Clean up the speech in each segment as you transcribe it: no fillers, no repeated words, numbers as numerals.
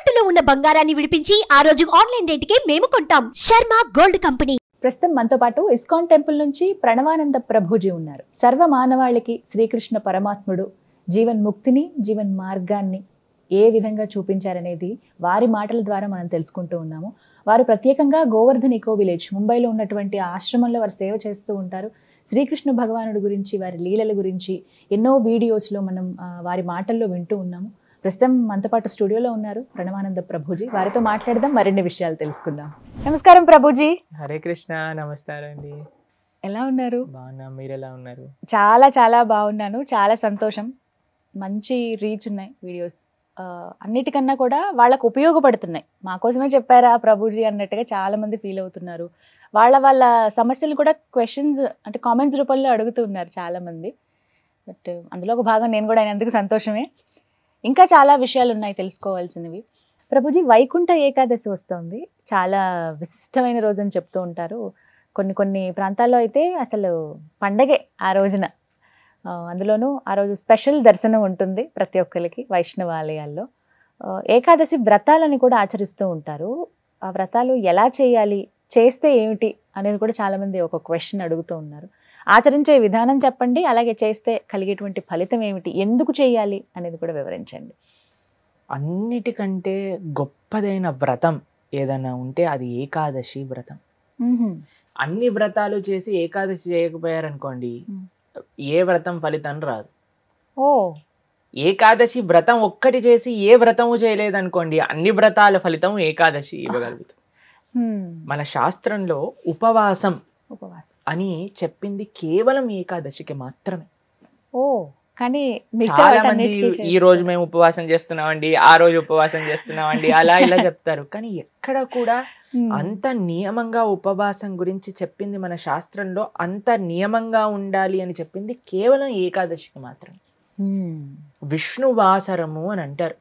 తాకట్టులో ఉన్న బంగారాన్ని విడిపించి ఆ రోజు ఆన్లైన్ రేటుకే మేము కొంటాం. Sharma gold company. ప్రస్తుతం మనతో పాటు ఇస్కాన్ టెంపుల్ నుంచి ప్రణవానంద ప్రభుజీ ఉన్నారు. సర్వ మానవాళికి శ్రీకృష్ణ పరమాత్ముడు జీవన్ ముక్తిని, జీవన్ మార్గాన్ని ఏ విధంగా చూపించారనేది వారి మాటల ద్వారా మనం తెలుసుకుంటూ ఉన్నాము. వారు ప్రత్యేకంగా గోవర్ధన్ ఈకో విలేజ్ ముంబైలో ఉన్నటువంటి ఆశ్రమంలో వారు సేవ చేస్తూ ఉంటారు. శ్రీకృష్ణ భగవానుడి గురించి, వారి లీలల గురించి ఎన్నో వీడియోస్లో మనం వారి మాటల్లో వింటూ ఉన్నాము. ప్రస్తుతం మనతో పాటు స్టూడియోలో ఉన్నారు ప్రణవానంద ప్రభుజీ. వారితో మాట్లాడదాం, మరిన్ని విషయాలు తెలుసుకుందాం. నమస్కారం ప్రభుజీ. హరే కృష్ణ. నమస్కారం అండి. ఎలా ఉన్నారు? బాగున్నా, మీరు ఎలా ఉన్నారు? చాలా చాలా బాగున్నాను. చాలా సంతోషం. మంచి రీచ్ ఉన్నాయి వీడియోస్. అన్నిటికన్నా కూడా వాళ్ళకు ఉపయోగపడుతున్నాయి. మాకోసమే చెప్పారా ప్రభుజీ అన్నట్టుగా చాలా మంది ఫీల్ అవుతున్నారు. వాళ్ళ సమస్యలు కూడా క్వశ్చన్స్ అంటే కామెంట్స్ రూపంలో అడుగుతూ ఉన్నారు చాలామంది. బట్ అందులో ఒక భాగం నేను కూడా అయినందుకు సంతోషమే. ఇంకా చాలా విషయాలు ఉన్నాయి తెలుసుకోవాల్సినవి. ప్రభుజీ, వైకుంఠ ఏకాదశి వస్తుంది. చాలా విశిష్టమైన రోజు అని చెప్తూ ఉంటారు. కొన్ని ప్రాంతాల్లో అయితే అసలు పండగే ఆ రోజున. అందులోనూ ఆ రోజు స్పెషల్ దర్శనం ఉంటుంది ప్రతి ఒక్కరికి వైష్ణవాలయాల్లో. ఏకాదశి వ్రతాలని కూడా ఆచరిస్తూ ఉంటారు. ఆ వ్రతాలు ఎలా చేయాలి, చేస్తే ఏమిటి అనేది కూడా చాలామంది ఒక క్వశ్చన్ అడుగుతూ ఉన్నారు. ఆచరించే విధానం చెప్పండి, అలాగే చేస్తే కలిగేటువంటి ఫలితం ఏమిటి, ఎందుకు చేయాలి అనేది కూడా వివరించండి. అన్నిటికంటే గొప్పదైన వ్రతం ఏదైనా ఉంటే అది ఏకాదశి వ్రతం. అన్ని వ్రతాలు చేసి ఏకాదశి చేయకపోయారనుకోండి, ఏ వ్రతం ఫలితం రాదు. ఏకాదశి వ్రతం ఒక్కటి చేసి ఏ వ్రతము చేయలేదనుకోండి, అన్ని వ్రతాల ఫలితం ఏకాదశి ఇవ్వగలుగుతుంది. మన శాస్త్రంలో ఉపవాసం అని చెప్పింది కేవలం ఏకాదశికి మాత్రమే. కానీ చాలా మంది ఈ రోజు మేము ఉపవాసం చేస్తున్నామండి, ఆ రోజు ఉపవాసం చేస్తున్నామండి, అలా ఇలా చెప్తారు. కానీ ఎక్కడ కూడా అంత నియమంగా ఉపవాసం గురించి చెప్పింది మన శాస్త్రంలో, అంత నియమంగా ఉండాలి అని చెప్పింది కేవలం ఏకాదశికి మాత్రమే. విష్ణువాసరము అని అంటారు.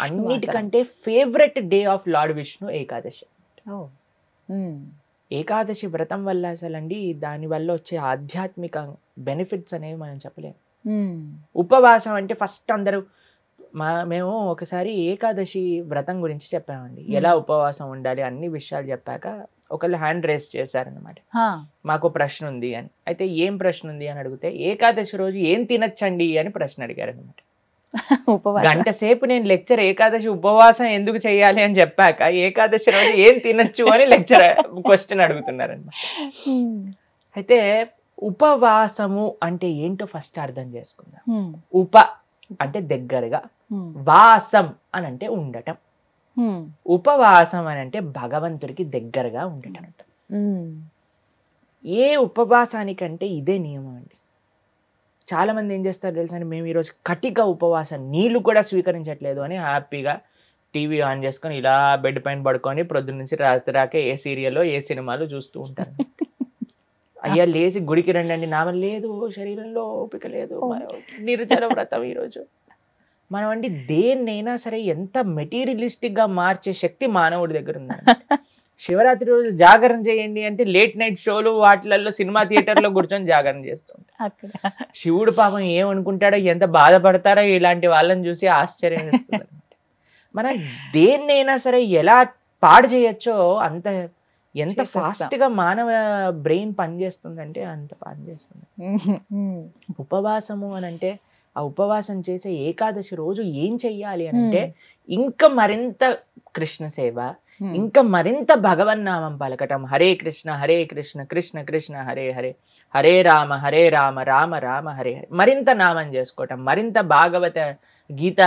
అన్నిటికంటే favourite day of lord Vishnu Ekadashi. Ekadashi వ్రతం వల్ల అసలండి దానివల్ల వచ్చే ఆధ్యాత్మిక బెనిఫిట్స్ అనేవి మనం చెప్పలేము. ఉపవాసం అంటే ఫస్ట్ అందరూ మేము ఒకసారి ఏకాదశి వ్రతం గురించి చెప్పామండి, ఎలా ఉపవాసం ఉండాలి అన్ని విషయాలు చెప్పాక ఒకళ్ళు హ్యాండ్ రేస్ చేశారనమాట. మాకు ప్రశ్న ఉంది అని. అయితే ఏం ప్రశ్న ఉంది అని అడిగితే, ఏకాదశి రోజు ఏం తినచ్చండి అని ప్రశ్న అడిగారు అనమాట. గంట సేపు నేను లెక్చర్ ఏకాదశి ఉపవాసం ఎందుకు చేయాలి అని చెప్పాక ఏకాదశి రోజు ఏం తినచ్చు అని లెక్చర్ క్వశ్చన్ అడుగుతున్నారనమాట. అయితే ఉపవాసము అంటే ఏంటో ఫస్ట్ అర్థం చేసుకుందాం. ఉప అంటే దగ్గరగా, వాసం అని అంటే ఉండటం. ఉపవాసం అని అంటే భగవంతుడికి దగ్గరగా ఉండటం. ఏ ఉపవాసానికంటే ఇదే నియమం అండి. చాలా మంది ఏం చేస్తారు తెలుసా అండి, మేము ఈరోజు కటిక ఉపవాసం, నీళ్లు కూడా స్వీకరించట్లేదు అని హ్యాపీగా టీవీ ఆన్ చేసుకొని ఇలా బెడ్ పైన పడుకొని ప్రొద్దున నుంచి రాత్రి రాకే ఏ సీరియల్లో ఏ సినిమాలు చూస్తూ ఉంటారు. అయ్యా లేచి గుడికి రండి, నామం లేదు, శరీరంలో ఓపిక లేదు, నిర్జల వ్రతం ఈరోజు. మనం అండి దేన్నైనా సరే ఎంత మెటీరియలిస్టిక్ గా మార్చే శక్తి మానవుడి దగ్గర ఉంది. శివరాత్రి రోజు జాగరణ చేయండి అంటే లేట్ నైట్ షోలు వాటిలలో సినిమా థియేటర్లో కూర్చొని జాగరణ చేస్తుంటారు. శివుడు పాపం ఏమనుకుంటాడో, ఎంత బాధపడతారో ఇలాంటి వాళ్ళని చూసి ఆశ్చర్యం వేస్తుంది. మనం దేన్నైనా సరే ఎలా పాడు చేయొచ్చో అంత, ఎంత ఫాస్ట్ గా మానవ బ్రెయిన్ పనిచేస్తుందంటే అంత పనిచేస్తుంది. ఉపవాసము అని అంటే, ఆ ఉపవాసం చేసే ఏకాదశి రోజు ఏం చెయ్యాలి అని అంటే, ఇంకా మరింత కృష్ణ సేవ, ఇంకా మరింత భగవన్నామం పలకటం. హరే కృష్ణ కృష్ణ కృష్ణ హరే హరే, హరే రామ రామ రామ హరే హరే. మరింత నామం చేసుకోవటం, మరింత భాగవత గీత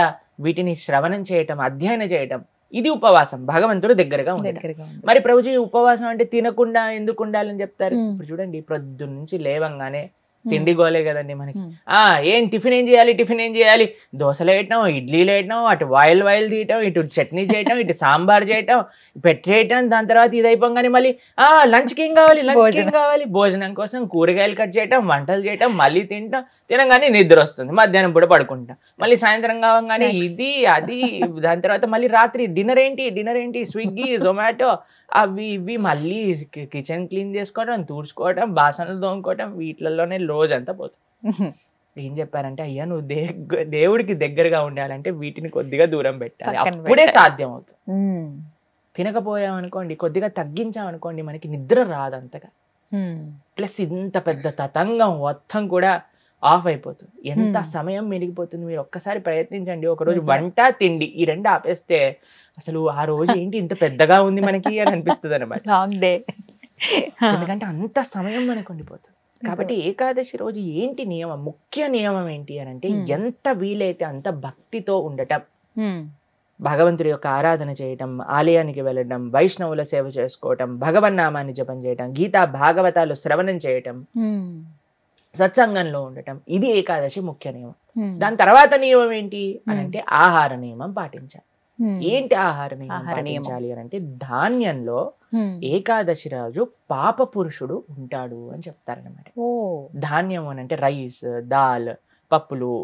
వీటిని శ్రవణం చేయటం, అధ్యయనం చేయటం. ఇది ఉపవాసం, భగవంతుడు దగ్గరగా ఉండటం. మరి ప్రభుజీ ఉపవాసం అంటే తినకుండా ఎందుకు ఉండాలని చెప్తారు? ఇప్పుడు చూడండి, ప్రొద్దున నుంచి లేవంగానే తిండి గోలే కదండి మనకి. ఏం టిఫిన్ ఏం చేయాలి, దోశలు వేయటం, ఇడ్లీలు వేయటం, అటు వాయిల్ తీయటం, ఇటు చట్నీ చేయటం, ఇటు సాంబార్ చేయటం, పెట్టేయటం. దాని తర్వాత ఇది అయిపోగానే మళ్ళీ లంచ్కి ఏం కావాలి, భోజనం కోసం కూరగాయలు కట్ చేయటం, వంటలు చేయటం, మళ్ళీ తినగానే నిద్ర వస్తుంది, మధ్యాహ్నం పూట పడుకుంటాం, మళ్ళీ సాయంత్రం కావగానే ఇది అది, దాని తర్వాత మళ్ళీ రాత్రి డిన్నర్ ఏంటి స్విగ్గీ జొమాటో అవి ఇవి, మళ్ళీ కిచెన్ క్లీన్ చేసుకోవడం, తుడుచుకోవడం, బాసనలు తోముకోవడం, వీటిలలోనే రోజంతా పోతుంది. ఏం చెప్పారంటే, అయ్యా నువ్వు దేవుడికి దగ్గరగా ఉండాలంటే వీటిని కొద్దిగా దూరం పెట్టాలి, పక్కన అప్పుడే పెట్టాలి. సాధ్యం అవుతుంది. తినకపోయామనుకోండి, కొద్దిగా తగ్గించామనుకోండి, మనకి నిద్ర రాదు అంతగా. ప్లస్ ఇంత పెద్ద తతంగం మొత్తం కూడా ఆఫ్ అయిపోతుంది. ఎంత సమయం మిగిలిపోతుంది, మీరు ఒక్కసారి ప్రయత్నించండి. ఒకరోజు వంట తిండి ఈ రెండు ఆపేస్తే అసలు ఆ రోజు ఏంటి ఇంత పెద్దగా ఉంది మనకి అని అనిపిస్తుంది అనమాట. Long day. ఎందుకంటే అంత సమయం మనకు ఉండిపోతుంది. కాబట్టి ఏకాదశి రోజు ఏంటి నియమం, ముఖ్య నియమం ఏంటి అని అంటే, ఎంత వీలైతే అంత భక్తితో ఉండటం, భగవంతుడి యొక్క ఆరాధన చేయటం, ఆలయానికి వెళ్ళడం, వైష్ణవుల సేవ చేసుకోవటం, భగవన్నామాన్ని జపం చేయటం, గీతా భాగవతాలు శ్రవణం చేయటం, సత్సంగంలో ఉండటం, ఇది ఏకాదశి ముఖ్య నియమం. దాని తర్వాత నియమం ఏంటి అని అంటే ఆహార నియమం పాటించాలి. ఏంటి ఆహార నియమం పాటించాలి అని అంటే, ధాన్యంలో ఏకాదశి రోజు పాప పురుషుడు ఉంటాడు అని చెప్తారనమాట. ధాన్యం అని అంటే రైస్, దాల్, పప్పులు,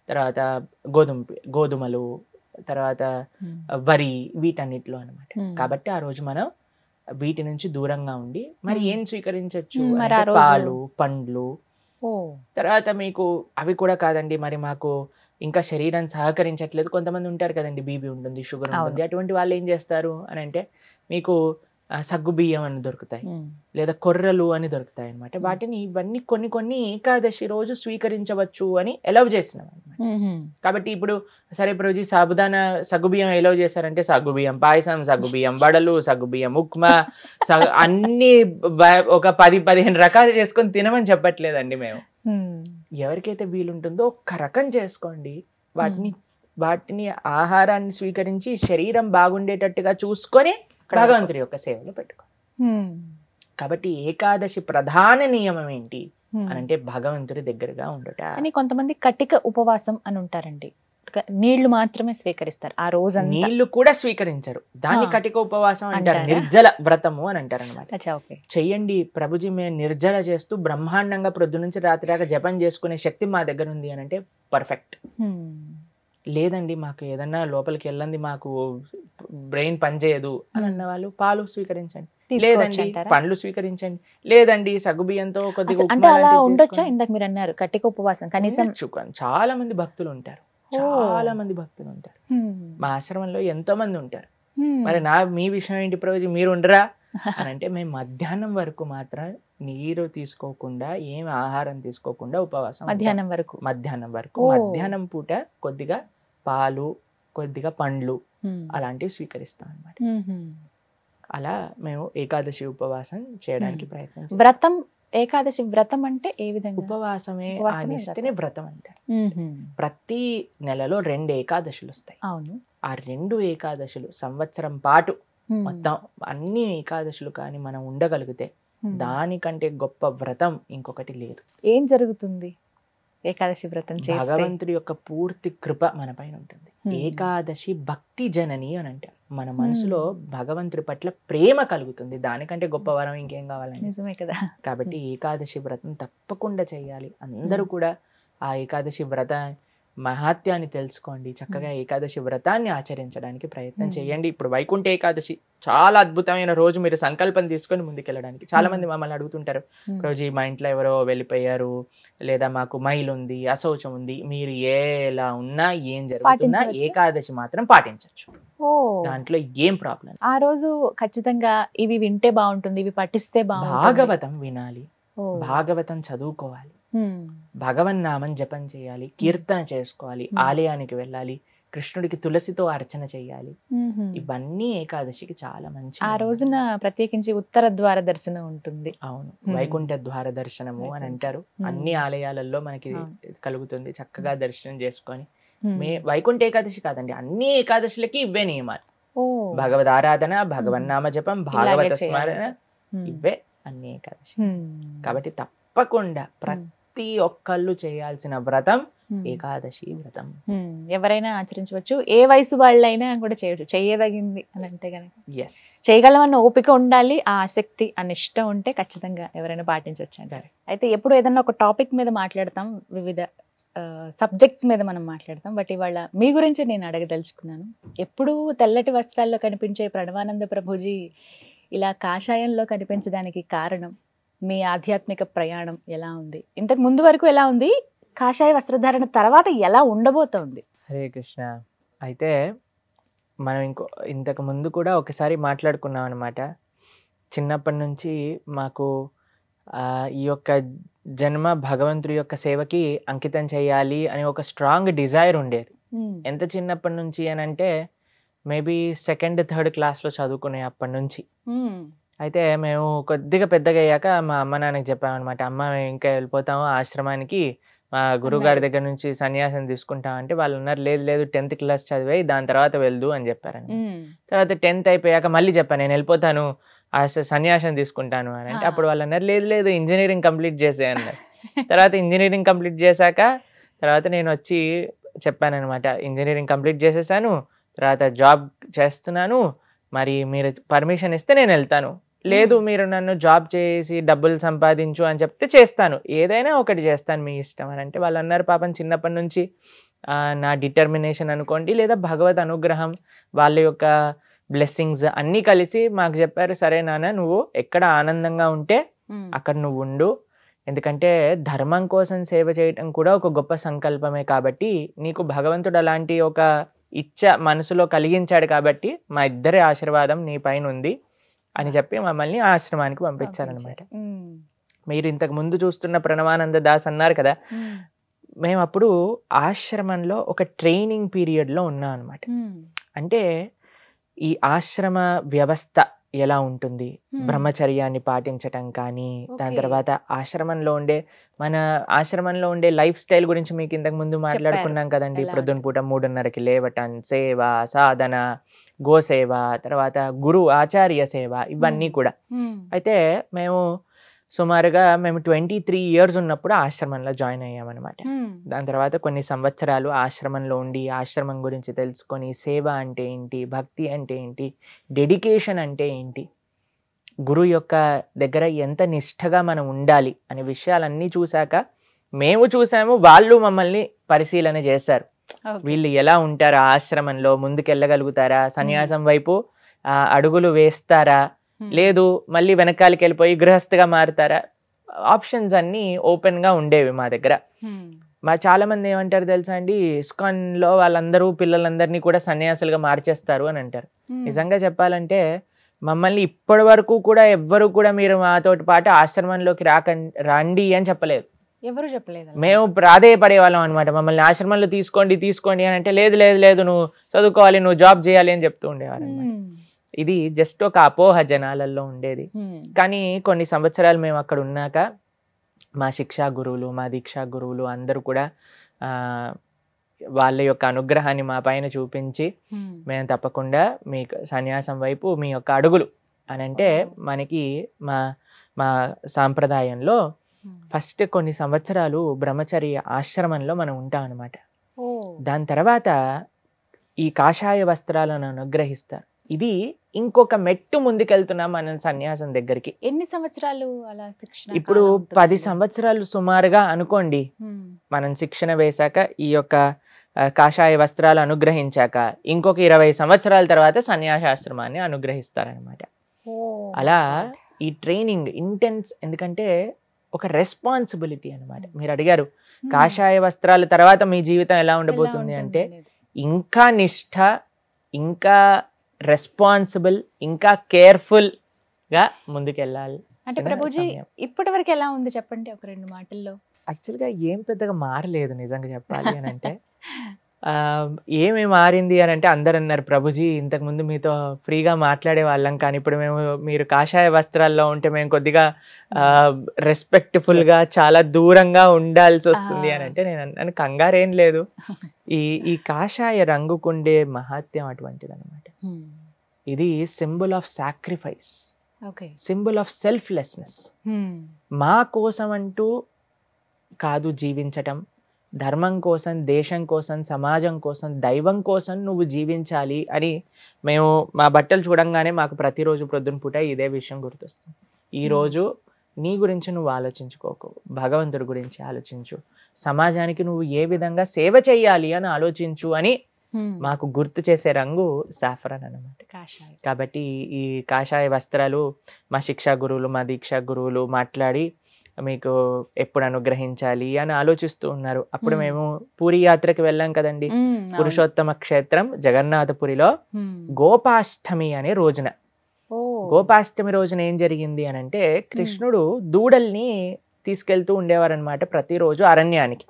తర్వాత గోధుమలు, తర్వాత వరి, వీటన్నిటిలో అనమాట. కాబట్టి ఆ రోజు మనం వీటి నుంచి దూరంగా ఉండి మరి ఏం స్వీకరించవచ్చు, పాలు, పండ్లు. తర్వాత మీకు అవి కూడా కాదండి, మరి మాకు ఇంకా శరీరం సహకరించట్లేదు, కొంతమంది ఉంటారు కదండి, బీపీ ఉంటుంది, షుగర్ ఉంటుంది, అటువంటి వాళ్ళు ఏం చేస్తారు అని అంటే, మీకు సగ్గు బియ్యం అని దొరుకుతాయి, లేదా కొర్రలు అని దొరుకుతాయి అనమాట. వాటిని ఇవన్నీ కొన్ని ఏకాదశి రోజు స్వీకరించవచ్చు అని ఎలవ్ చేసినాం అనమాట. కాబట్టి ఇప్పుడు సరే రోజు సాబుదానా సగ్గుబియ్యం ఎలవ్ చేశారంటే, సగ్గుబియ్యం పాయసం, సగ్గుబియ్యం వడలు, సగ్గుబియ్యం ఉప్మా, అన్ని ఒక 10-15 రకాలు చేసుకొని తినమని చెప్పట్లేదండి మేము. ఎవరికైతే వీలుంటుందో ఒక్క రకం చేసుకోండి. వాటిని ఆహారాన్ని స్వీకరించి శరీరం బాగుండేటట్టుగా చూసుకొని భగవంతుడి యొక్క సేవలో పెట్టుకో. కాబట్టి ఏకాదశి ప్రధాన నియమం ఏంటి అని అంటే, భగవంతుడి దగ్గరగా ఉండట. అని కొంతమంది కటిక ఉపవాసం అని ఉంటారండి, నీళ్లు మాత్రమే స్వీకరిస్తారు ఆ రోజు. నీళ్లు కూడా స్వీకరించరు, దాన్ని కటిక ఉపవాసం అంటారు, నిర్జల వ్రతము అని అంటారు అనమాట. చెయ్యండి ప్రభుజీ, మేము నిర్జల చేస్తూ బ్రహ్మాండంగా ప్రొద్దు నుంచి రాత్రి దాకా జపం చేసుకునే శక్తి మా దగ్గర ఉంది అని అంటే పర్ఫెక్ట్. లేదండి మాకు ఏదన్నా లోపలికి వెళ్ళండి, మాకు బ్రెయిన్ పనిచేయదు అని అన్న వాళ్ళు పాలు స్వీకరించండి, లేదండి పండ్లు స్వీకరించండి, లేదండి సగ్గుబియ్యంతో కొద్దిగా ఉండొచ్చా. ఇందాక మీరు అన్నారు కటిక ఉపవాసం కనీసం. చాలా మంది భక్తులు ఉంటారు, మా ఆశ్రమంలో ఎంతో మంది ఉంటారు. మరి మీ విషయం ఏంటి ప్రభుజీ, మీరు ఉండరా అని అంటే, మేము మధ్యాహ్నం వరకు మాత్రం నీరు తీసుకోకుండా, ఏం ఆహారం తీసుకోకుండా ఉపవాసం. మధ్యాహ్నం వరకు మధ్యాహ్నం పూట కొద్దిగా పాలు, కొద్దిగా పండ్లు అలాంటివి స్వీకరిస్తాం అన్నమాట. అలా మేము ఏకాదశి ఉపవాసం చేయడానికి ప్రయత్నం. వ్రతం, ఏకాదశి వ్రతం అంటే ఏ విధంగా? ఉపవాసమే నిష్టనే వ్రతం అంటారు. ప్రతి నెలలో 2 ఏకాదశులు వస్తాయి. అవును. ఆ 2 ఏకాదశులు సంవత్సరం పాటు మొత్తం అన్ని ఏకాదశులు కానీ మనం ఉండగలిగితే దానికంటే గొప్ప వ్రతం ఇంకొకటి లేదు. ఏం జరుగుతుంది ఏకాదశి వ్రతం చేస్తే? భగవంతుడి యొక్క పూర్తి కృప మన పైన ఉంటుంది. ఏకాదశి భక్తి జనని అని అంటారు. మన మనసులో భగవంతుడి పట్ల ప్రేమ కలుగుతుంది, దానికంటే గొప్ప వరం ఇంకేం కావాలండి. నిజమే కదా. కాబట్టి ఏకాదశి వ్రతం తప్పకుండా చేయాలి. అందరూ కూడా ఆ ఏకాదశి వ్రత మహాత్యాన్ని తెలుసుకోండి, చక్కగా ఏకాదశి వ్రతాన్ని ఆచరించడానికి ప్రయత్నం చేయండి. ఇప్పుడు వైకుంఠ ఏకాదశి చాలా అద్భుతమైన రోజు, మీరు సంకల్పం తీసుకొని ముందుకెళ్ళడానికి. చాలా మంది మమ్మల్ని అడుగుతుంటారు, రోజు మా ఇంట్లో ఎవరో వెళ్ళిపోయారు, లేదా మాకు మైల్ ఉంది, అశౌచం ఉంది, మీరు ఎలా ఉన్నా ఏం జరుగుతున్నా ఏకాదశి మాత్రం పాటించవచ్చు, దాంట్లో ఏం ప్రాబ్లం. ఆ రోజు ఖచ్చితంగా ఇవి వింటే బాగుంటుంది, ఇవి పఠిస్తే బాగుంటుంది. భాగవతం వినాలి, భాగవతం చదువుకోవాలి, భగవన్నామం జపం చేయాలి, కీర్తన చేసుకోవాలి, ఆలయానికి వెళ్ళాలి, కృష్ణుడికి తులసితో అర్చన చేయాలి. ఇవన్నీ ఏకాదశికి చాలా మంచి. ఆ రోజున ప్రత్యేకించి ఉత్తర ద్వార దర్శనం ఉంటుంది. అవును, వైకుంఠ ద్వార దర్శనము అని అంటారు. అన్ని ఆలయాలలో మనకి కలుగుతుంది. చక్కగా దర్శనం చేసుకొని, వైకుంఠ ఏకాదశి కాదండి, అన్ని ఏకాదశులకి ఇవే నియమాలు. భగవద్ ఆరాధన, భగవన్నామ జపం, భాగవత స్మరణ, ఇవే అన్ని ఏకాదశి. కాబట్టి తప్పకుండా ప్రతి ఒక్కళ్ళు చేయాల్సిన వ్రతం ఏకాదశి వ్రతం. ఎవరైనా ఆచరించవచ్చు, ఏ వయసు వాళ్ళైనా కూడా చేయవచ్చు, చేయదగింది అని అంటే కనుక. ఎస్, చేయగలమన్న ఓపిక ఉండాలి, ఆ ఆసక్తి, ఆ నిష్ట ఉంటే ఖచ్చితంగా ఎవరైనా పాటించవచ్చు అంటారు. అయితే ఎప్పుడు ఏదన్నా ఒక టాపిక్ మీద మాట్లాడతాం, వివిధ సబ్జెక్ట్స్ మీద మనం మాట్లాడతాం. బట్ ఇవాళ మీ గురించి నేను అడగదలుచుకున్నాను. ఎప్పుడూ తెల్లటి వస్త్రాల్లో కనిపించే ప్రణవానంద ప్రభుజీ ఇలా కాషాయంలో కనిపించడానికి కారణం, మీ ఆధ్యాత్మిక ప్రయాణం ఎలా ఉంది? ఇంతకు ముందు వరకు ఎలా ఉంది, కాషాయ వస్త్రధారణ తర్వాత ఎలా ఉండబోతోంది? హరే కృష్ణ. అయితే మనం ఇంతకు ముందు కూడా ఒకసారి మాట్లాడుకున్నాం అనమాట. చిన్నప్పటి నుంచి మాకు ఈ యొక్క జన్మ భగవంతుడి యొక్క సేవకి అంకితం చేయాలి అని ఒక స్ట్రాంగ్ డిజైర్ ఉండేది. ఎంత చిన్నప్పటి నుంచి అని అంటే మేబీ 2nd, 3rd క్లాస్లో చదువుకునే అప్పటి నుంచి. అయితే మేము కొద్దిగా పెద్దగా అయ్యాక మా అమ్మ నాన్నకి చెప్పామన్నమాట, అమ్మ మేము ఇంకా వెళ్ళిపోతాము ఆశ్రమానికి, మా గురువుగారి దగ్గర నుంచి సన్యాసం తీసుకుంటామంటే వాళ్ళు అన్నారు, లేదు లేదు 10th క్లాస్ చదివాయి దాని తర్వాత వెళ్దు అని చెప్పారని. తర్వాత 10th అయిపోయాక మళ్ళీ చెప్పాను, నేను వెళ్ళిపోతాను సన్యాసం తీసుకుంటాను అని అంటే అప్పుడు వాళ్ళు అన్నారు, లేదు లేదు ఇంజనీరింగ్ కంప్లీట్ చేసే అన్నారు. తర్వాత ఇంజనీరింగ్ కంప్లీట్ చేశాక తర్వాత నేను వచ్చి చెప్పాను అనమాట, ఇంజనీరింగ్ కంప్లీట్ చేసేసాను, తర్వాత జాబ్ చేస్తున్నాను, మరి మీరు పర్మిషన్ ఇస్తే నేను వెళ్తాను, లేదు మీరు నన్ను జాబ్ చేసి డబ్బులు సంపాదించు అని చెప్తే చేస్తాను, ఏదైనా ఒకటి చేస్తాను మీ ఇష్టం అని అంటే వాళ్ళు అన్నారు, పాపం చిన్నప్పటి నుంచి నా డిటర్మినేషన్ అనుకోండి లేదా భగవద్ అనుగ్రహం వాళ్ళ యొక్క బ్లెస్సింగ్స్ అన్నీ కలిసి మాకు చెప్పారు, సరే నాన్న నువ్వు ఎక్కడ ఆనందంగా ఉంటే అక్కడ నువ్వు ఉండు, ఎందుకంటే ధర్మం కోసం సేవ చేయటం కూడా ఒక గొప్ప సంకల్పమే కాబట్టి నీకు భగవంతుడు అలాంటి ఒక ఇచ్చ మనసులో కలిగించాడు కాబట్టి మా ఇద్దరి ఆశీర్వాదం నీ పైన ఉంది అని చెప్పి మమ్మల్ని ఆశ్రమానికి పంపించారనమాట. మీరు ఇంతకు ముందు చూస్తున్న ప్రణవానంద దాస్ అన్నారు కదా, మేము అప్పుడు ఆశ్రమంలో ఒక ట్రైనింగ్ పీరియడ్లో ఉన్నాం అనమాట. అంటే ఈ ఆశ్రమ వ్యవస్థ ఎలా ఉంటుంది, బ్రహ్మచర్యాన్ని పాటించటం కానీ, దాని తర్వాత మన ఆశ్రమంలో ఉండే లైఫ్ స్టైల్ గురించి మీకు ఇంతకు ముందు మాట్లాడుకున్నాం కదండి. ప్రొద్దున పూట 3:30కి లేవటం, సేవ, సాధన, గోసేవ, తర్వాత గురు ఆచార్య సేవ, ఇవన్నీ కూడా. అయితే మేము సుమారుగా 23 years ఉన్నప్పుడు ఆశ్రమంలో జాయిన్ అయ్యామన్నమాట. దాని తర్వాత కొన్ని సంవత్సరాలు ఆశ్రమంలో ఉండి ఆశ్రమం గురించి తెలుసుకొని సేవ అంటే ఏంటి, భక్తి అంటే ఏంటి, డెడికేషన్ అంటే ఏంటి, గురువు యొక్క దగ్గర ఎంత నిష్ఠగా మనం ఉండాలి అనే విషయాలన్నీ చూశాక మేము చూసాము, వాళ్ళు మమ్మల్ని పరిశీలన చేశారు. వీళ్ళు ఎలా ఉంటారా ఆశ్రమంలో, ముందుకెళ్ళగలుగుతారా, సన్యాసం వైపు అడుగులు వేస్తారా, లేదు మళ్ళీ వెనకాలకి వెళ్ళిపోయి గృహస్థిగా మారుతారా, ఆప్షన్స్ అన్నీ ఓపెన్గా ఉండేవి మా దగ్గర. చాలా మంది ఏమంటారు తెలుసా అండి, ఇస్కాన్లో వాళ్ళందరూ పిల్లలందరినీ కూడా సన్యాసులుగా మార్చేస్తారు అని అంటారు. నిజంగా చెప్పాలంటే మమ్మల్ని ఇప్పటి వరకు కూడా ఎవ్వరు కూడా మీరు మాతోటి పాటు ఆశ్రమంలోకి రండి అని చెప్పలేదు. ఎవరు చెప్పలేదు. మేము ప్రాధేయపడే వాళ్ళం అనమాట, మమ్మల్ని ఆశ్రమంలో తీసుకోండి అని అంటే లేదు లేదు లేదు నువ్వు చదువుకోవాలి, నువ్వు జాబ్ చేయాలి అని చెప్తూ ఉండేవారు అనమాట. ఇది జస్ట్ ఒక అపోహ జనాలలో ఉండేది. కానీ కొన్ని సంవత్సరాలు మేము అక్కడ ఉన్నాక మా శిక్షా గురువులు, మా దీక్షా గురువులు అందరూ కూడా వాళ్ళ యొక్క అనుగ్రహాన్ని మా పైన చూపించి మేము తప్పకుండా మీ సన్యాసం వైపు మీ యొక్క అడుగులు అని అంటే, మనకి మా సాంప్రదాయంలో ఫస్ట్ కొన్ని సంవత్సరాలు బ్రహ్మచర్య ఆశ్రమంలో మనం ఉంటాం అనమాట. దాని తర్వాత ఈ కాషాయ వస్త్రాలను అనుగ్రహిస్తారు. ఇది ఇంకొక మెట్టు ముందుకెళ్తున్నాం మనం సన్యాసం దగ్గరికి. ఎన్ని సంవత్సరాలు అలా శిక్షణ? ఇప్పుడు 10 సంవత్సరాలు సుమారుగా అనుకోండి. మనం శిక్షణ వేశాక ఈ యొక్క కాషాయ వస్త్రాలు అనుగ్రహించాక ఇంకొక 20 సంవత్సరాల తర్వాత సన్యాసాశ్రమాన్ని అనుగ్రహిస్తారనమాట. అలా ఈ ట్రైనింగ్ ఇంటెన్స్, ఎందుకంటే ఒక రెస్పాన్సిబిలిటీ అనమాట. మీరు అడిగారు కాషాయ వస్త్రాల తర్వాత మీ జీవితం ఎలా ఉండబోతుంది అంటే, ఇంకా నిష్ఠ, ఇంకా రెస్పాన్సిబుల్, ఇంకా కేర్ఫుల్ గా ముందుకెళ్ళాలి. అంటే ప్రభుజీ ఇప్పటి వరకు ఎలా ఉంది చెప్పండి ఒక 2 మాటల్లో. యాక్చువల్గా ఏం పెద్దగా మారలేదు నిజంగా చెప్పాలి అని అంటే. ఏమి మారింది అని అంటే అందరు అన్నారు, ప్రభుజీ ఇంతకుముందు మీతో ఫ్రీగా మాట్లాడే వాళ్ళం, కానీ ఇప్పుడు మీరు కాషాయ వస్త్రాల్లో ఉంటే మేము కొద్దిగా రెస్పెక్ట్ఫుల్గా చాలా దూరంగా ఉండాల్సి వస్తుంది అని అంటే నేను అన్నాను, కంగారేం లేదు, ఈ కాషాయ రంగుకుండే మహత్యం అటువంటిది అనమాట. ఇది symbol of sacrifice, symbol of selflessness. మా కోసం అంటూ కాదు జీవించటం, ధర్మం కోసం, దేశం కోసం, సమాజం కోసం, దైవం కోసం నువ్వు జీవించాలి అని మేము మా బట్టలు చూడంగానే మాకు ప్రతిరోజు ప్రొద్దున పూట ఇదే విషయం గుర్తొస్తుంది. ఈరోజు నీ గురించి నువ్వు ఆలోచించుకోకు, భగవంతుడి గురించి ఆలోచించు, సమాజానికి నువ్వు ఏ విధంగా సేవ చేయాలి అని ఆలోచించు అని మాకు గుర్తు చేసే రంగు సాఫ్రాన్ అన్నమాట. కాబట్టి ఈ కాషాయ వస్త్రాలు మా శిక్షా గురువులు, మా దీక్షా గురువులు మాట్లాడి మీకు ఎప్పుడు అనుగ్రహించాలి అని ఆలోచిస్తూ ఉన్నారు. అప్పుడు మేము పూరి యాత్రకి వెళ్ళాం కదండి. పురుషోత్తమ క్షేత్రం జగన్నాథపురిలో గోపాష్టమి అనే రోజున, గోపాష్టమి రోజున ఏం జరిగింది అని అంటే, కృష్ణుడు దూడల్ని తీసుకెళ్తూ ఉండేవారనమాట ప్రతిరోజు అరణ్యానికి.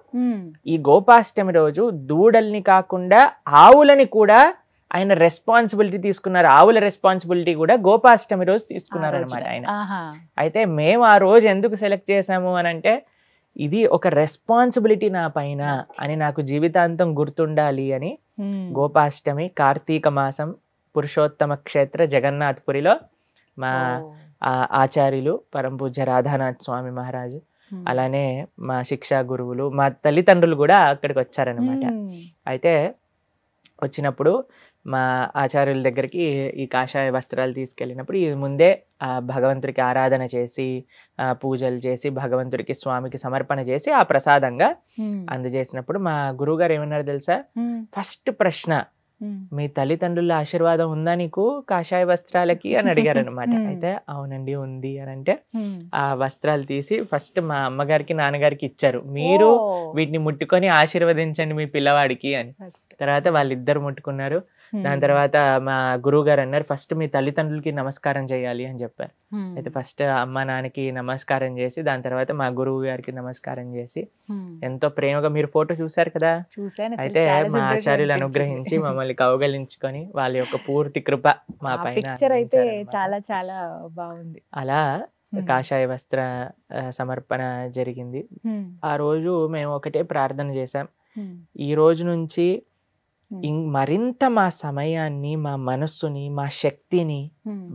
ఈ గోపాష్టమి రోజు దూడల్ని కాకుండా ఆవులని కూడా ఆయన రెస్పాన్సిబిలిటీ తీసుకున్నారు. ఆవుల రెస్పాన్సిబిలిటీ కూడా గోపాష్టమి రోజు తీసుకున్నారు అనమాట ఆయన. అయితే మేము ఆ రోజు ఎందుకు సెలెక్ట్ చేసాము అని అంటే, ఇది ఒక రెస్పాన్సిబిలిటీ నా పైన అని, నాకు జీవితాంతం గుర్తుండాలి అని గోపాష్టమి కార్తీక మాసం పురుషోత్తమ క్షేత్ర జగన్నాథపురిలో మా ఆచార్యులు పరమ పూజ్య రాధానాథ్ స్వామి మహారాజు, అలానే మా శిక్షా గురువులు, మా తల్లిదండ్రులు కూడా అక్కడికి వచ్చారనమాట. అయితే వచ్చినప్పుడు మా ఆచార్యుల దగ్గరికి ఈ కాషాయ వస్త్రాలు తీసుకెళ్ళినప్పుడు ఈ ముందే భగవంతుడికి ఆరాధన చేసి పూజలు చేసి భగవంతుడికి స్వామికి సమర్పణ చేసి ఆ ప్రసాదంగా అందజేసినప్పుడు మా గురువు గారు ఏమన్నారు తెలుసా? ఫస్ట్ ప్రశ్న, మీ తల్లిదండ్రుల ఆశీర్వాదం ఉందా నీకు కాషాయ వస్త్రాలకి అని అడిగారు అనమాట. అయితే అవునండి ఉంది అని అంటే, ఆ వస్త్రాలు తీసి ఫస్ట్ మా అమ్మగారికి నాన్నగారికి ఇచ్చారు. మీరు వీటిని ముట్టుకొని ఆశీర్వదించండి మీ పిల్లవాడికి అని. తర్వాత వాళ్ళిద్దరు ముట్టుకున్నారు. దాని తర్వాత మా గురువు గారు అన్నారు, ఫస్ట్ మీ తల్లిదండ్రులకి నమస్కారం చేయాలి అని చెప్పారు. అయితే ఫస్ట్ అమ్మ నాన్నకి నమస్కారం చేసి దాని తర్వాత మా గురువు గారికి నమస్కారం చేసి ఎంతో ప్రేమగా, మీరు ఫోటో చూసారు కదా, అయితే మా ఆచార్యులు అనుగ్రహించి మమ్మల్ని కౌగలించుకొని వాళ్ళ యొక్క పూర్తి కృప మా పైన అయితే చాలా చాలా బాగుంది. అలా కాషాయ వస్త్ర సమర్పణ జరిగింది. ఆ రోజు మేము ఒకటే ప్రార్థన చేశాం, ఈ రోజు నుంచి మరింత మా సమయాన్ని, మా మనస్సుని, మా శక్తిని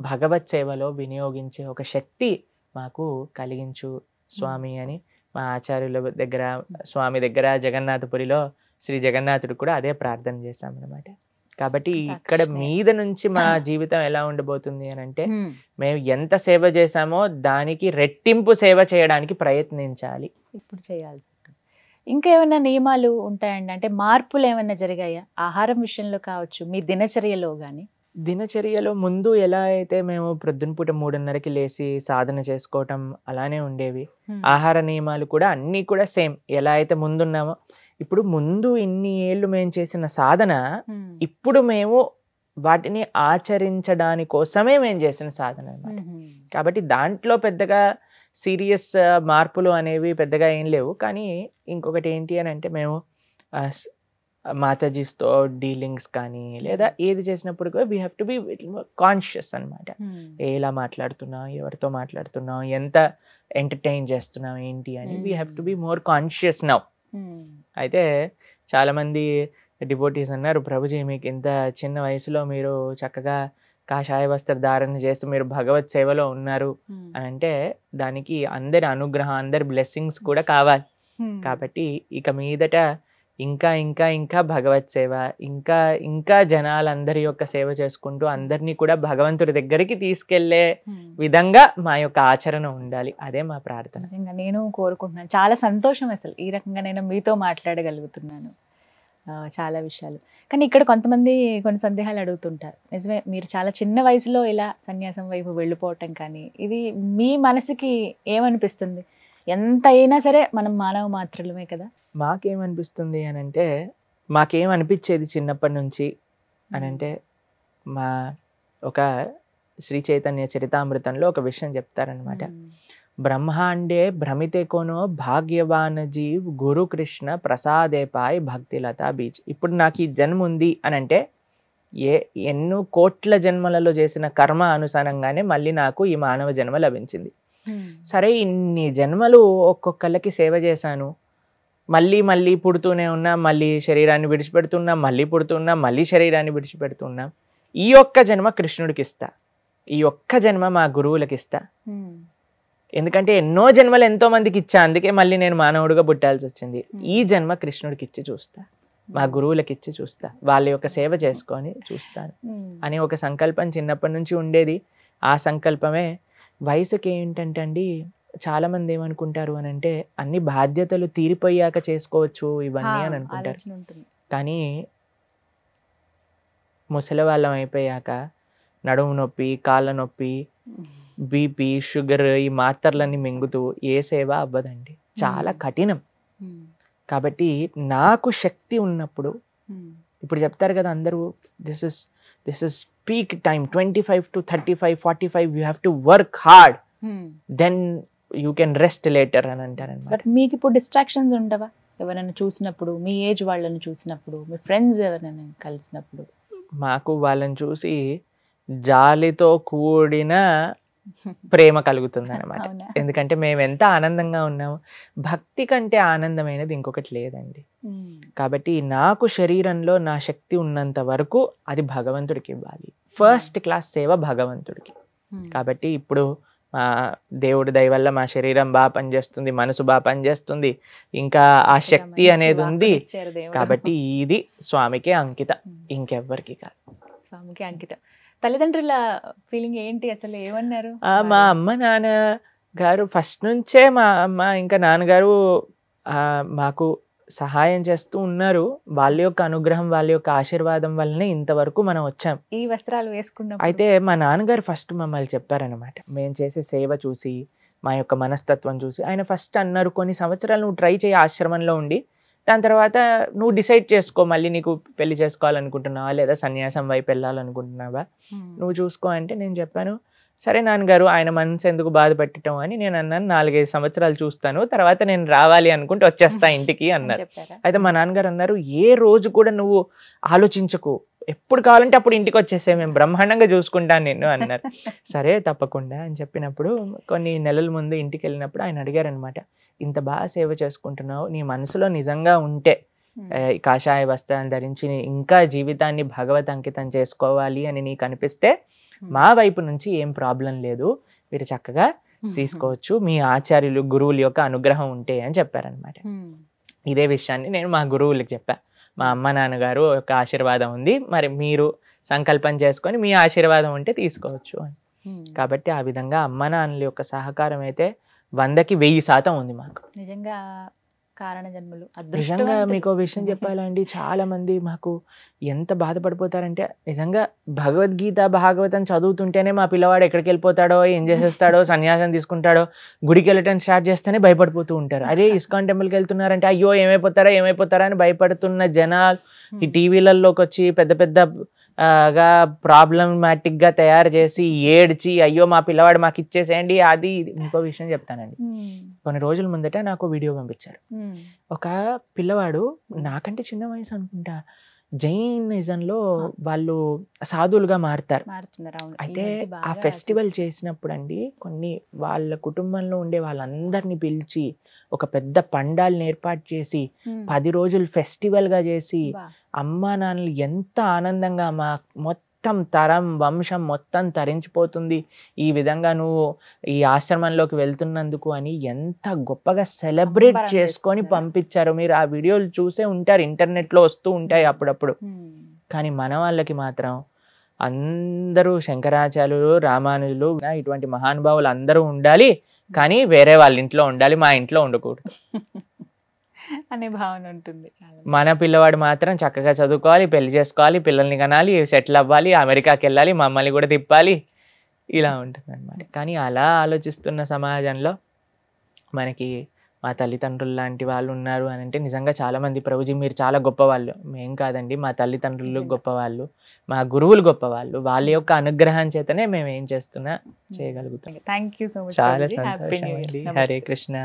భగవత్ సేవలో వినియోగించే ఒక శక్తి మాకు కలిగించు స్వామి అని మా ఆచార్యుల దగ్గర, స్వామి దగ్గర జగన్నాథపురిలో శ్రీ జగన్నాథుడు కూడా అదే ప్రార్థన చేశాం అన్నమాట. కాబట్టి ఇక్కడ మీద నుంచి మా జీవితం ఎలా ఉండబోతుంది అని అంటే, మేము ఎంత సేవ చేశామో దానికి రెట్టింపు సేవ చేయడానికి ప్రయత్నించాలి. ఇప్పుడు చేయాల్సి. ఇంకా ఏమైనా నియమాలు ఉంటాయండి? అంటే మార్పులు ఏమైనా జరిగాయా ఆహారం విషయంలో కావచ్చు, మీ దినచర్యలో గానీ? దినచర్యలో ముందు ఎలా అయితే మేము ప్రొద్దున పూట 3:30కి లేసి సాధన చేసుకోవటం అలానే ఉండేవి. ఆహార నియమాలు కూడా అన్నీ కూడా సేమ్ ఎలా అయితే ముందున్నామో. ఇప్పుడు ముందు ఇన్ని ఏళ్ళు మేము చేసిన సాధన ఇప్పుడు మేము వాటిని ఆచరించడాని కోసమే మేము చేసిన సాధన అన్నమాట. కాబట్టి దాంట్లో పెద్దగా సీరియస్ మార్పులు అనేవి పెద్దగా ఏం లేవు. కానీ ఇంకొకటి ఏంటి అని అంటే, మేము మాతాజీస్తో డీలింగ్స్ కానీ లేదా ఏది చేసినప్పుడు కూడా we have to be conscious అనమాట. ఎలా మాట్లాడుతున్నాం, ఎవరితో మాట్లాడుతున్నాం, ఎంత ఎంటర్టైన్ చేస్తున్నాం ఏంటి అని we have to be more conscious now. అయితే చాలామంది డివోటీస్ అన్నారు, ప్రభుజీ మీకు ఇంత చిన్న వయసులో మీరు చక్కగా కాషాయ వస్త్ర ధారణ చేసి మీరు భగవత్ సేవలో ఉన్నారు అని అంటే, దానికి అందరి అనుగ్రహం, అందరి బ్లెస్సింగ్స్ కూడా కావాలి. కాబట్టి ఇక మీదట ఇంకా ఇంకా ఇంకా భగవత్ సేవ, ఇంకా ఇంకా జనాలందరి యొక్క సేవ చేసుకుంటూ అందరినీ కూడా భగవంతుడి దగ్గరికి తీసుకెళ్లే విధంగా మా యొక్క ఆచరణ ఉండాలి. అదే మా ప్రార్థన. నేను కోరుకుంటున్నాను. చాలా సంతోషం అసలు ఈ రకంగా నేను మీతో మాట్లాడగలుగుతున్నాను చాలా విషయాలు. కానీ ఇక్కడ కొంతమంది కొన్ని సందేహాలు అడుగుతుంటారు. నిజమే, మీరు చాలా చిన్న వయసులో ఇలా సన్యాసం వైపు వెళ్ళిపోవటం కానీ ఇది మీ మనసుకి ఏమనిపిస్తుంది? ఎంత అయినా సరే మనం మానవ మాత్రమే కదా. మాకేమనిపిస్తుంది అని అంటే, మాకేమనిపించేది చిన్నప్పటి నుంచి అని అంటే, మా ఒక శ్రీ చైతన్య చరితామృతంలో ఒక విషయం చెప్తారనమాట. బ్రహ్మాండే భ్రమితే కోనో భాగ్యవాన్ జీవ్ గురు కృష్ణ ప్రసాదే పాయ్ భక్తిలతా బీచ్. ఇప్పుడు నాకు ఈ జన్మ ఉంది అని అంటే, ఎన్నో కోట్ల జన్మలలో చేసిన కర్మ అనుసారంగానే మళ్ళీ నాకు ఈ మానవ జన్మ లభించింది. సరే, ఇన్ని జన్మలు ఒక్కొక్కళ్ళకి సేవ చేశాను, మళ్ళీ మళ్ళీ పుడుతూనే ఉన్నా, మళ్ళీ శరీరాన్ని విడిచిపెడుతున్నా, మళ్ళీ పుడుతున్నా, మళ్ళీ శరీరాన్ని విడిచిపెడుతున్నా. ఈ ఒక్క జన్మ కృష్ణుడికి ఇస్తా, ఈ ఒక్క జన్మ మా గురువులకి ఇస్తా. ఎందుకంటే ఎన్నో జన్మలు ఎంతో మందికి ఇచ్చా, అందుకే మళ్ళీ నేను మానవుడిగా పుట్టాల్సి వచ్చింది. ఈ జన్మ కృష్ణుడికి ఇచ్చి చూస్తా, మా గురువులకి ఇచ్చి చూస్తా, వాళ్ళ యొక్క సేవ చేసుకొని చూస్తాను అని ఒక సంకల్పం చిన్నప్పటి నుంచి ఉండేది. ఆ సంకల్పమే వయసుకి ఏంటంటే అండి, చాలా మంది ఏమనుకుంటారు అని అంటే, అన్ని బాధ్యతలు తీరిపోయాక చేసుకోవచ్చు ఇవన్నీ అని అనుకుంటారు. కానీ ముసలి వాళ్ళం అయిపోయాక నడుము నొప్పి, కాళ్ళ నొప్పి, బీపీ షుగర్ ఈ మాత్రలన్నీ మింగుతూ ఏ సేవ అవ్వదండి, చాలా కఠినం. కాబట్టి నాకు శక్తి ఉన్నప్పుడు, ఇప్పుడు చెప్తారు కదా అందరూ, this is peak time 25 to 35 45 you have to work hard, then you can rest later అని అంటారనమాట. బట్ మీకు ఇప్పుడు డిస్ట్రాక్షన్స్ ఉండవా? ఎవరైనా చూసినప్పుడు, మీ ఏజ్ వాళ్ళని చూసినప్పుడు, మీ ఫ్రెండ్స్ ఎవరైనా కలిసినప్పుడు? మాకు వాళ్ళని చూసి జాలితో కూడిన ప్రేమ కలుగుతుంది అనమాట. అవునా? ఎందుకంటే మేము ఎంత ఆనందంగా ఉన్నాము, భక్తి కంటే ఆనందమైనది ఇంకొకటి లేదండి. కాబట్టి నాకు శరీరంలో నా శక్తి ఉన్నంత వరకు అది భగవంతుడికి ఇవ్వాలి. ఫస్ట్ క్లాస్ సేవ భగవంతుడికి. కాబట్టి ఇప్పుడు మా దేవుడి దయ వల్ల మా శరీరం బాగా పనిచేస్తుంది, మనసు బాగా పనిచేస్తుంది, ఇంకా ఆ శక్తి అనేది ఉంది. కాబట్టి ఇది స్వామికే అంకితం, ఇంకెవ్వరికి కాదు. స్వామికి అంకితం. తల్లిదండ్రుల ఫీలింగ్ ఏంటి అసలు? ఏమన్నారు? మా అమ్మ నాన్న గారు ఫస్ట్ నుంచే, మా అమ్మ ఇంకా నాన్నగారు మాకు సహాయం చేస్తూ ఉన్నారు. వాళ్ళ యొక్క అనుగ్రహం, వాళ్ళ యొక్క ఆశీర్వాదం వల్లనే ఇంతవరకు మనం వచ్చాం. ఈ వస్త్రాలు వేసుకున్నాం. అయితే మా నాన్నగారు ఫస్ట్ మమ్మల్ని చెప్పారనమాట, మేము చేసే సేవ చూసి, మా యొక్క మనస్తత్వం చూసి ఆయన ఫస్ట్ అన్నారు, కొన్ని సంవత్సరాలు నువ్వు ట్రై చేయి ఆశ్రమంలో ఉండి, దాని తర్వాత నువ్వు డిసైడ్ చేసుకో, మళ్ళీ నీకు పెళ్లి చేసుకోవాలనుకుంటున్నావా లేదా సన్యాసం వైపు వెళ్ళాలనుకుంటున్నావా, నువ్వు చూసుకో అంటే నేను చెప్పాను, సరే నాన్నగారు ఆయన మనసు ఎందుకు బాధ పెట్టడం అని నేను అన్నాను, 4-5 సంవత్సరాలు చూస్తాను, తర్వాత నేను రావాలి అనుకుంటే వచ్చేస్తా ఇంటికి అన్నారు. అయితే మా నాన్నగారు అన్నారు, ఏ రోజు కూడా నువ్వు ఆలోచించకు, ఎప్పుడు కావాలంటే అప్పుడు ఇంటికి వచ్చేసే, మేము బ్రహ్మాండంగా చూసుకుంటాను నిన్ను అన్నారు. సరే తప్పకుండా అని చెప్పినప్పుడు కొన్ని నెలల ముందు ఇంటికి వెళ్ళినప్పుడు ఆయన అడిగారు అనమాట, ఇంత బాగా సేవ చేసుకుంటున్నావు, నీ మనసులో నిజంగా ఉంటే కాషాయ వస్త్రాన్ని ధరించి ఇంకా జీవితాన్ని భగవత్ అంకితం చేసుకోవాలి అని నీకు అనిపిస్తే మా వైపు నుంచి ఏం ప్రాబ్లం లేదు, మీరు చక్కగా తీసుకోవచ్చు, మీ ఆచార్యులు గురువుల యొక్క అనుగ్రహం ఉంటే అని చెప్పారనమాట. ఇదే విషయాన్ని నేను మా గురువులకు చెప్పా, మా అమ్మ నాన్నగారు యొక్క ఆశీర్వాదం ఉంది, మరి మీరు సంకల్పం చేసుకొని మీ ఆశీర్వాదం ఉంటే తీసుకోవచ్చు అని. కాబట్టి ఆ విధంగా అమ్మ నాన్నల యొక్క సహకారం అయితే 100కి 1000% ఉంది మాకు. నిజంగా కారణ జన్మలు. నిజంగా మీకు విషయం చెప్పాలండి, చాలా మంది మాకు ఎంత బాధపడిపోతారంటే, నిజంగా భగవద్గీత భాగవతం చదువుతుంటేనే మా పిల్లవాడు ఎక్కడికి వెళ్ళిపోతాడో, ఏం చేసేస్తాడో, సన్యాసం తీసుకుంటాడో, గుడికి వెళ్ళటం స్టార్ట్ చేస్తేనే భయపడిపోతూ ఉంటారు. అదే ఇస్కాన్ టెంపుల్కి వెళ్తున్నారంటే అయ్యో ఏమైపోతారా అని భయపడుతున్న జనాలు ఈ టీవీలలోకి వచ్చి పెద్ద పెద్ద ప్రాబ్లమాటిక్ గా తయారు చేసి ఏడ్చి అయ్యో మా పిల్లవాడు మాకు ఇచ్చేసేయండి అది ఇంకో విషయం చెప్తానండి. కొన్ని రోజుల ముందట నాకు వీడియో పంపించారు, ఒక పిల్లవాడు నాకంటే చిన్న వయసు అనుకుంటా, జైనిజంలో వాళ్ళు సాధువులుగా మారుతారు. అయితే ఆ ఫెస్టివల్ చేసినప్పుడు అండి కొన్ని వాళ్ళ కుటుంబంలో ఉండే వాళ్ళందరినీ పిలిచి ఒక పెద్ద పండాల్ని ఏర్పాటు చేసి 10 రోజులు ఫెస్టివల్ గా చేసి అమ్మా నాన్నలు ఎంత ఆనందంగా మా మొత్తం తరం వంశం మొత్తం తరించిపోతుంది ఈ విధంగా నువ్వు ఈ ఆశ్రమంలోకి వెళ్తున్నందుకు అని ఎంత గొప్పగా సెలబ్రేట్ చేసుకొని పంపించారో. మీరు ఆ వీడియోలు చూసే ఉంటారు, ఇంటర్నెట్లో వస్తూ ఉంటాయి అప్పుడప్పుడు. కానీ మన వాళ్ళకి మాత్రం అందరూ శంకరాచార్యులు, రామానుజులు, ఇటువంటి మహానుభావులు అందరూ ఉండాలి, కానీ వేరే వాళ్ళ ఇంట్లో ఉండాలి, మా ఇంట్లో ఉండకూడదు అనే భావన ఉంటుంది. మన పిల్లవాడు మాత్రం చక్కగా చదువుకోవాలి, పెళ్లి చేసుకోవాలి, పిల్లల్ని కనాలి, సెటిల్ అవ్వాలి, అమెరికాకి వెళ్ళాలి, మమ్మల్ని కూడా తిప్పాలి, ఇలా ఉంటుంది అనమాట. కానీ అలా ఆలోచిస్తున్న సమాజంలో మనకి మా తల్లిదండ్రులు లాంటి వాళ్ళు ఉన్నారు అని అంటే నిజంగా చాలామంది ప్రభుజీ మీరు చాలా గొప్పవాళ్ళు, మేం కాదండి, మా తల్లిదండ్రులు గొప్పవాళ్ళు, మా గురువులు గొప్పవాళ్ళు, వాళ్ళ యొక్క అనుగ్రహం చేతనే మేము ఏం చేస్తున్నా చేయగలుగుతాం. Thank you so much. చాలా సంతోషం అండి. హరే కృష్ణ.